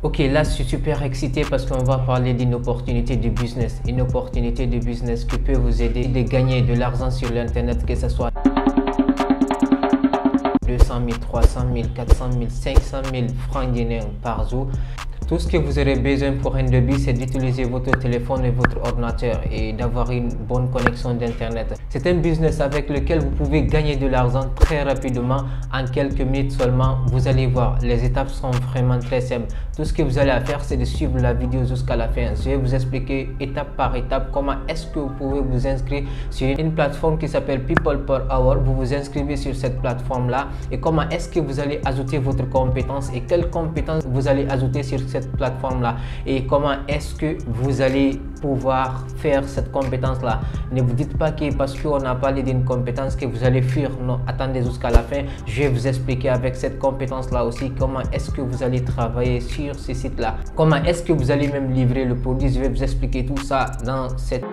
Ok, là je suis super excité parce qu'on va parler d'une opportunité de business. Une opportunité de business qui peut vous aider de gagner de l'argent sur l'internet, que ce soit 200 000, 300 000, 400 000, 500 000 francs guinéens par jour. Tout ce que vous aurez besoin pour un début, c'est d'utiliser votre téléphone et votre ordinateur et d'avoir une bonne connexion d'internet. C'est un business avec lequel vous pouvez gagner de l'argent très rapidement, en quelques minutes seulement. Vous allez voir, les étapes sont vraiment très simples. Tout ce que vous allez faire, c'est de suivre la vidéo jusqu'à la fin. Je vais vous expliquer étape par étape comment est-ce que vous pouvez vous inscrire sur une plateforme qui s'appelle People Per Hour. Vous vous inscrivez sur cette plateforme là et comment est-ce que vous allez ajouter votre compétence et quelles compétences vous allez ajouter sur cette plateforme là et comment est-ce que vous allez pouvoir faire cette compétence là. Ne vous dites pas que parce qu'on a parlé d'une compétence que vous allez fuir. Non, attendez jusqu'à la fin. Je vais vous expliquer avec cette compétence là aussi comment est-ce que vous allez travailler sur ce site là, comment est-ce que vous allez même livrer le produit. Je vais vous expliquer tout ça dans cette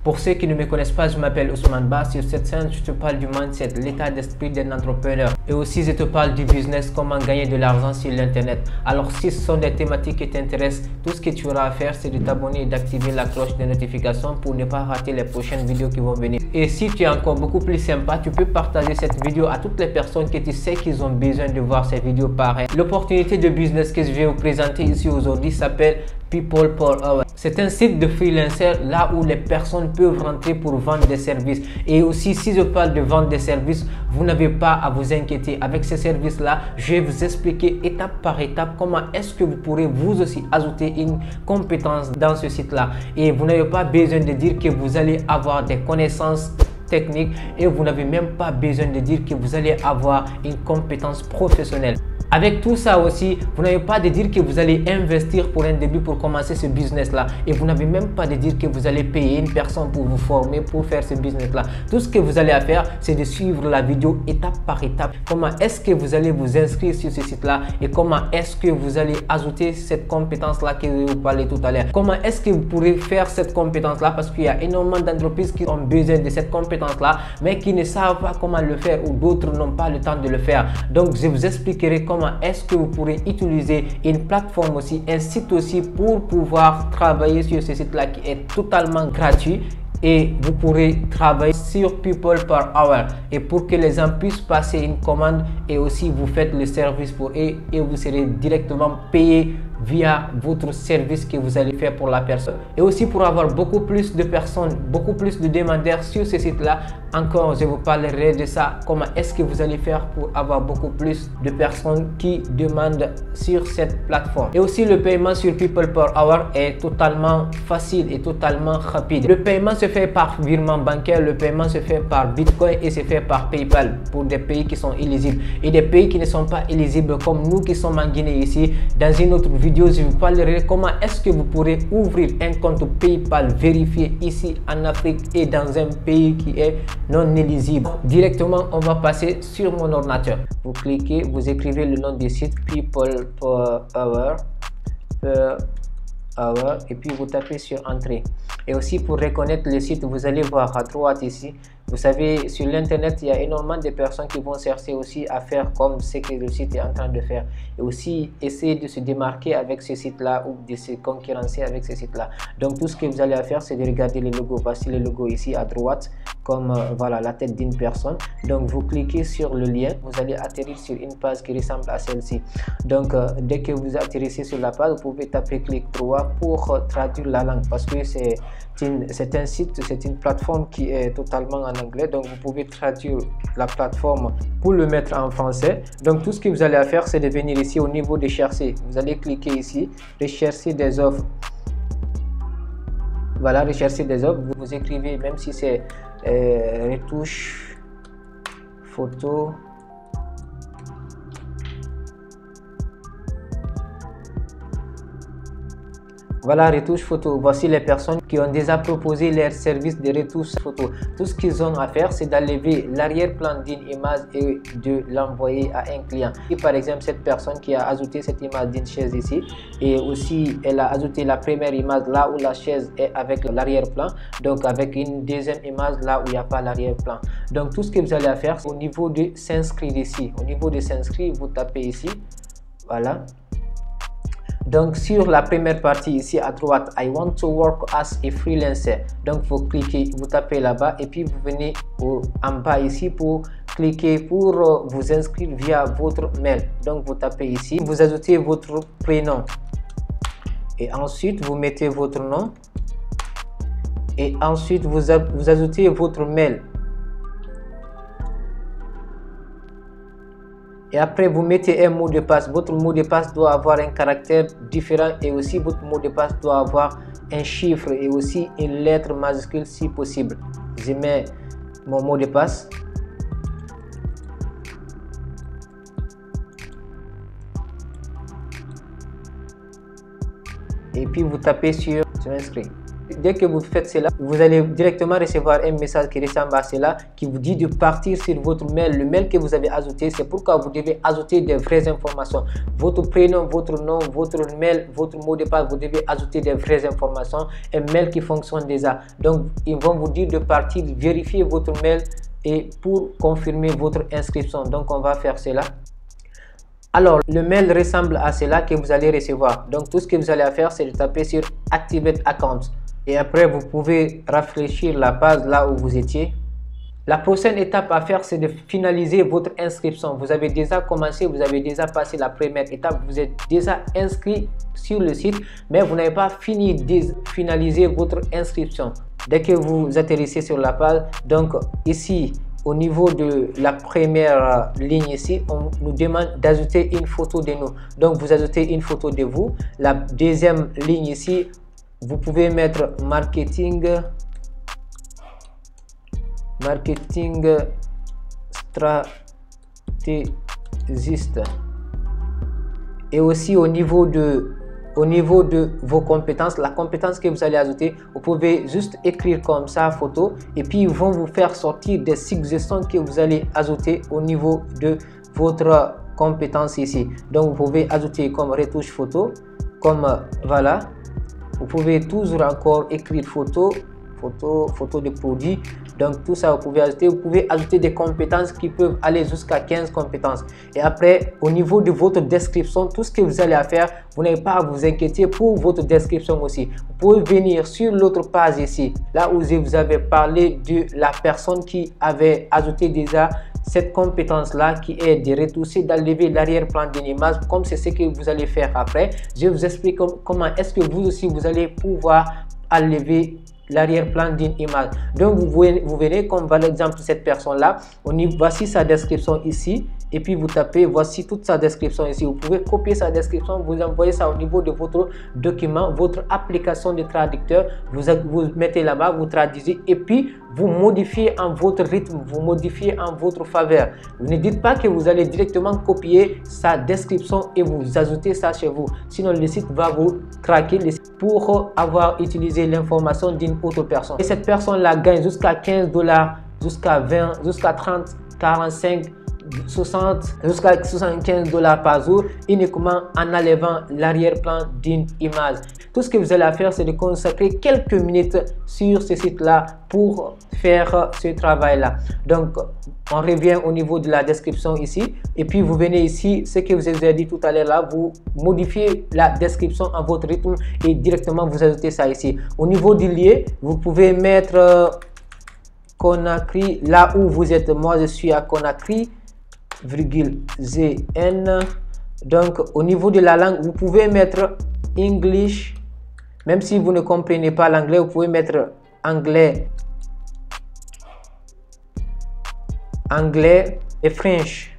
Pour ceux qui ne me connaissent pas, je m'appelle Ousmane Ba. Sur cette chaîne, je te parle du mindset, l'état d'esprit d'un entrepreneur. Et aussi, je te parle du business, comment gagner de l'argent sur l'internet. Alors, si ce sont des thématiques qui t'intéressent, tout ce que tu auras à faire, c'est de t'abonner et d'activer la cloche de notification pour ne pas rater les prochaines vidéos qui vont venir. Et si tu es encore beaucoup plus sympa, tu peux partager cette vidéo à toutes les personnes que tu sais qu'ils ont besoin de voir ces vidéos pareilles. L'opportunité de business que je vais vous présenter ici aujourd'hui s'appelle People Per Hour. C'est un site de freelancer là où les personnes peuvent rentrer pour vendre des services. Et aussi, si je parle de vendre des services, vous n'avez pas à vous inquiéter. Avec ces services-là, je vais vous expliquer étape par étape comment est-ce que vous pourrez vous aussi ajouter une compétence dans ce site-là. Et vous n'avez pas besoin de dire que vous allez avoir des connaissances techniques et vous n'avez même pas besoin de dire que vous allez avoir une compétence professionnelle. Avec tout ça aussi, vous n'avez pas de dire que vous allez investir pour un début pour commencer ce business là et vous n'avez même pas de dire que vous allez payer une personne pour vous former pour faire ce business là. Tout ce que vous allez faire, c'est de suivre la vidéo étape par étape. Comment est-ce que vous allez vous inscrire sur ce site là et comment est-ce que vous allez ajouter cette compétence là que je vais vous parler tout à l'heure. Comment est-ce que vous pourrez faire cette compétence là, parce qu'il y a énormément d'entreprises qui ont besoin de cette compétence là mais qui ne savent pas comment le faire ou d'autres n'ont pas le temps de le faire. Donc je vous expliquerai comment est-ce que vous pourrez utiliser une plateforme aussi, un site aussi pour pouvoir travailler sur ce site là qui est totalement gratuit. Et vous pourrez travailler sur People Per Hour et pour que les gens puissent passer une commande et aussi vous faites le service pour eux et vous serez directement payé via votre service que vous allez faire pour la personne. Et aussi pour avoir beaucoup plus de personnes, beaucoup plus de demandeurs sur ce site là, encore je vous parlerai de ça, comment est-ce que vous allez faire pour avoir beaucoup plus de personnes qui demandent sur cette plateforme. Et aussi le paiement sur People Per Hour est totalement facile et totalement rapide. Le paiement se fait par virement bancaire, le paiement se fait par Bitcoin et se fait par PayPal pour des pays qui sont éligibles. Et des pays qui ne sont pas éligibles comme nous qui sommes en Guinée ici, dans une autre vidéo, je vous parlerai comment est-ce que vous pourrez ouvrir un compte PayPal vérifié ici en Afrique et dans un pays qui est non éligible. Directement, on va passer sur mon ordinateur. Vous cliquez, vous écrivez le nom du site People Per Hour et puis vous tapez sur entrée. Et aussi pour reconnaître le site, vous allez voir à droite ici. Vous savez, sur l'internet, il y a énormément de personnes qui vont chercher aussi à faire comme ce que le site est en train de faire. Et aussi essayer de se démarquer avec ce site-là ou de se concurrencer avec ce site-là. Donc tout ce que vous allez faire, c'est de regarder le logo. Voici le logo ici à droite, comme voilà la tête d'une personne. Donc vous cliquez sur le lien, vous allez atterrir sur une page qui ressemble à celle-ci. Donc dès que vous atterrissez sur la page, vous pouvez taper clic droit pour traduire la langue, parce que c'est un site, c'est une plateforme qui est totalement en anglais, donc vous pouvez traduire la plateforme pour le mettre en français. Donc tout ce que vous allez faire, c'est de venir ici au niveau de chercher. Vous allez cliquer ici, rechercher des offres. Voilà, rechercher des offres. Vous écrivez, même si c'est retouche, photo, Voilà, retouche photo. Voici les personnes qui ont déjà proposé leur service de retouche photo. Tout ce qu'ils ont à faire, c'est d'enlever l'arrière-plan d'une image et de l'envoyer à un client. Et par exemple, cette personne qui a ajouté cette image d'une chaise ici, et aussi elle a ajouté la première image là où la chaise est avec l'arrière-plan, donc avec une deuxième image là où il n'y a pas l'arrière-plan. Donc tout ce que vous allez faire, c'est au niveau de s'inscrire ici. Au niveau de s'inscrire, vous tapez ici. Voilà. Donc sur la première partie ici à droite, I want to work as a freelancer. Donc vous cliquez, vous tapez là-bas et puis vous venez en bas ici pour cliquer pour vous inscrire via votre mail. Donc vous tapez ici, vous ajoutez votre prénom et ensuite vous mettez votre nom et ensuite vous ajoutez votre mail. Et après, vous mettez un mot de passe. Votre mot de passe doit avoir un caractère différent et aussi votre mot de passe doit avoir un chiffre et aussi une lettre majuscule si possible. Je mets mon mot de passe. Et puis vous tapez sur inscrit. Dès que vous faites cela, vous allez directement recevoir un message qui ressemble à cela, qui vous dit de partir sur votre mail, le mail que vous avez ajouté. C'est pourquoi vous devez ajouter des vraies informations. Votre prénom, votre nom, votre mail, votre mot de passe, vous devez ajouter des vraies informations. Un mail qui fonctionne déjà. Donc, ils vont vous dire de partir, vérifier votre mail et pour confirmer votre inscription. Donc, on va faire cela. Alors, le mail ressemble à cela que vous allez recevoir. Donc, tout ce que vous allez faire, c'est de taper sur Activate Account. Et après, vous pouvez rafraîchir la page là où vous étiez. La prochaine étape à faire, c'est de finaliser votre inscription. Vous avez déjà commencé, vous avez déjà passé la première étape. Vous êtes déjà inscrit sur le site, mais vous n'avez pas fini de finaliser votre inscription. Dès que vous atterrissez sur la page, donc ici, au niveau de la première ligne ici, on nous demande d'ajouter une photo de nous. Donc, vous ajoutez une photo de vous. La deuxième ligne ici, vous pouvez mettre marketing stratégiste. Et aussi au niveau de vos compétences, la compétence que vous allez ajouter, vous pouvez juste écrire comme ça, photo, et puis ils vont vous faire sortir des suggestions que vous allez ajouter au niveau de votre compétence ici. Donc vous pouvez ajouter comme retouche photo, comme voilà. Vous pouvez toujours encore écrire photo de produit. Donc tout ça, vous pouvez ajouter des compétences qui peuvent aller jusqu'à 15 compétences. Et après, au niveau de votre description, tout ce que vous allez faire, vous n'avez pas à vous inquiéter pour votre description aussi. Vous pouvez venir sur l'autre page ici, là où je vous avais parlé de la personne qui avait ajouté déjà cette compétence là qui est de retoucher, d'enlever l'arrière-plan d'une image, comme c'est ce que vous allez faire après. Je vous explique comment est-ce que vous aussi vous allez pouvoir enlever l'arrière-plan d'une image. Donc vous verrez comme par exemple cette personne là, voici sa description ici, et puis vous tapez, voici toute sa description ici. Vous pouvez copier sa description, vous envoyez ça au niveau de votre document, votre application de traducteur, vous mettez là-bas, vous traduisez et puis vous modifiez en votre rythme, vous modifiez en votre faveur. Vous ne dites pas que vous allez directement copier sa description et vous ajoutez ça chez vous, sinon le site va vous craquer pour avoir utilisé l'information d'une autre personne. Et cette personne là gagne jusqu'à 15 $, jusqu'à 20, jusqu'à 30, 45, 60, jusqu'à 75 $ par jour, uniquement en enlevant l'arrière-plan d'une image. Tout ce que vous allez faire, c'est de consacrer quelques minutes sur ce site là pour faire ce travail là. Donc on revient au niveau de la description ici, et puis vous venez ici, ce que je vous ai dit tout à l'heure là, vous modifiez la description en votre rythme et directement vous ajoutez ça ici. Au niveau du lieu, vous pouvez mettre Conakry, là où vous êtes. Moi je suis à Conakry, .zn. Donc au niveau de la langue, vous pouvez mettre English, même si vous ne comprenez pas l'anglais, vous pouvez mettre anglais et French.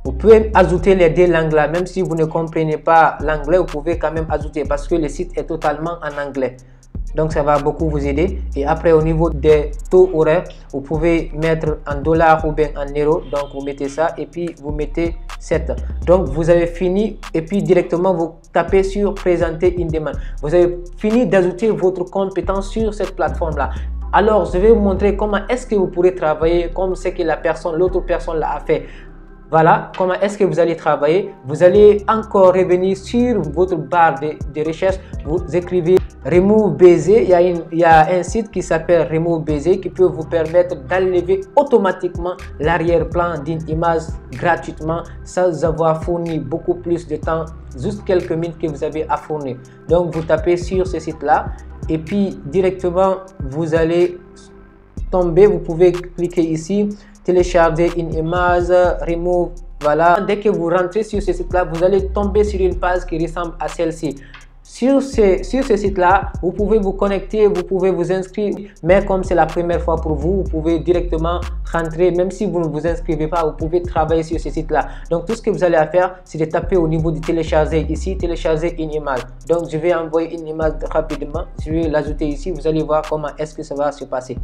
Vous pouvez ajouter les deux langues là, même si vous ne comprenez pas l'anglais, vous pouvez quand même ajouter parce que le site est totalement en anglais. Donc ça va beaucoup vous aider. Et après au niveau des taux horaires, vous pouvez mettre en dollars ou bien en euros. Donc vous mettez ça et puis vous mettez 7. Donc vous avez fini et puis directement vous tapez sur présenter une demande. Vous avez fini d'ajouter votre compétence sur cette plateforme là. Alors je vais vous montrer comment est-ce que vous pourrez travailler comme ce que l'autre personne l'a fait. Voilà comment est-ce que vous allez travailler. Vous allez encore revenir sur votre barre de recherche. Vous écrivez Remove BZ. Il y a un site qui s'appelle Remove BZ qui peut vous permettre d'enlever automatiquement l'arrière-plan d'une image gratuitement sans avoir fourni beaucoup plus de temps, juste quelques minutes que vous avez à fournir. Donc vous tapez sur ce site-là et puis directement vous allez tomber. Vous pouvez cliquer ici. Télécharger une image, remove, voilà. Dès que vous rentrez sur ce site là, vous allez tomber sur une page qui ressemble à celle-ci. Sur ce site là, vous pouvez vous connecter, vous pouvez vous inscrire, mais comme c'est la première fois pour vous, vous pouvez directement rentrer. Même si vous ne vous inscrivez pas, vous pouvez travailler sur ce site là. Donc tout ce que vous allez faire, c'est de taper au niveau de télécharger ici, télécharger une image. Donc je vais envoyer une image rapidement, je vais l'ajouter ici, vous allez voir comment est-ce que ça va se passer.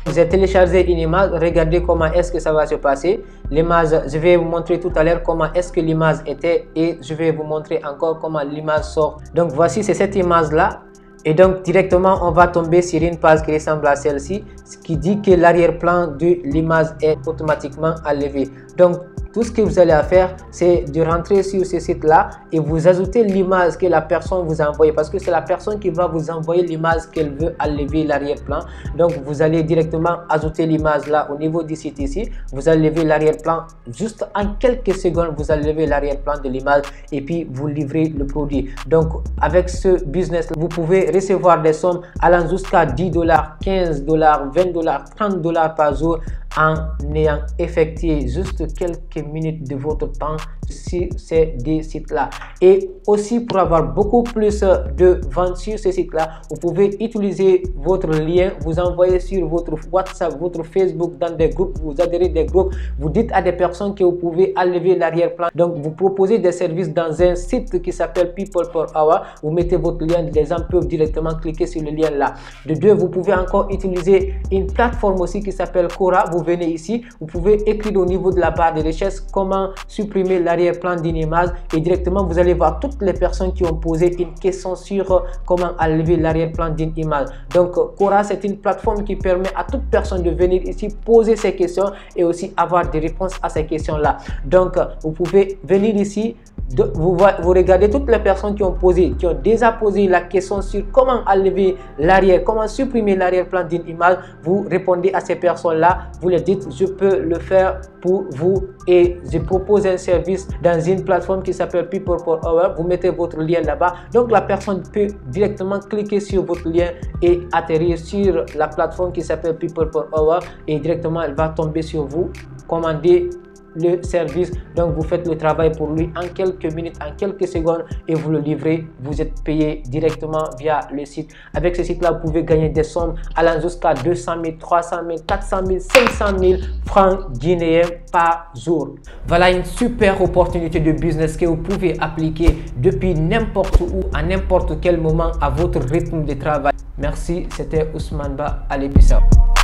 Vous avez téléchargé une image, regardez comment est-ce que ça va se passer. L'image, je vais vous montrer tout à l'heure comment est-ce que l'image était et je vais vous montrer encore comment l'image sort. Donc voici, c'est cette image là. Et donc directement on va tomber sur une page qui ressemble à celle-ci, ce qui dit que l'arrière-plan de l'image est automatiquement enlevé. Donc tout ce que vous allez faire, c'est de rentrer sur ce site là et vous ajoutez l'image que la personne vous a envoyée, parce que c'est la personne qui va vous envoyer l'image qu'elle veut enlever l'arrière-plan. Donc vous allez directement ajouter l'image là au niveau du site ici. Vous allez lever l'arrière-plan juste en quelques secondes. Vous allez lever l'arrière-plan de l'image et puis vous livrez le produit. Donc avec ce business, vous pouvez recevoir des sommes allant jusqu'à 10 $, 15 $, 20 $, 30 $ par jour en ayant effectué juste quelques minutes de votre temps sur ces deux sites là. Et aussi pour avoir beaucoup plus de ventes sur ces sites là, vous pouvez utiliser votre lien, vous envoyez sur votre WhatsApp, votre Facebook, dans des groupes, vous adhérez des groupes, vous dites à des personnes que vous pouvez enlever l'arrière-plan. Donc vous proposez des services dans un site qui s'appelle People Per Hour, vous mettez votre lien, les gens peuvent directement cliquer sur le lien là. De deux, vous pouvez encore utiliser une plateforme aussi qui s'appelle Quora. Vous venez ici, vous pouvez écrire au niveau de la barre de recherche comment supprimer l'arrière-plan d'une image et directement vous allez voir toutes les personnes qui ont posé une question sur comment enlever l'arrière-plan d'une image. Donc Quora, c'est une plateforme qui permet à toute personne de venir ici poser ses questions et aussi avoir des réponses à ces questions là. Donc vous pouvez venir ici, vous regardez toutes les personnes qui ont déjà posé la question sur comment enlever l'arrière, comment supprimer l'arrière-plan d'une image. Vous répondez à ces personnes là, vous leur dites je peux le faire pour vous et je propose un service dans une plateforme qui s'appelle People Per Hour. Vous mettez votre lien là-bas, donc la personne peut directement cliquer sur votre lien et atterrir sur la plateforme qui s'appelle People Per Hour et directement elle va tomber sur vous, commander le service. Donc vous faites le travail pour lui en quelques minutes, en quelques secondes et vous le livrez. Vous êtes payé directement via le site. Avec ce site là, vous pouvez gagner des sommes allant jusqu'à 200 000, 300 000, 400 000, 500 000 francs guinéens par jour. Voilà une super opportunité de business que vous pouvez appliquer depuis n'importe où, à n'importe quel moment, à votre rythme de travail. Merci, c'était Ousmane Ba. Allez, peace out.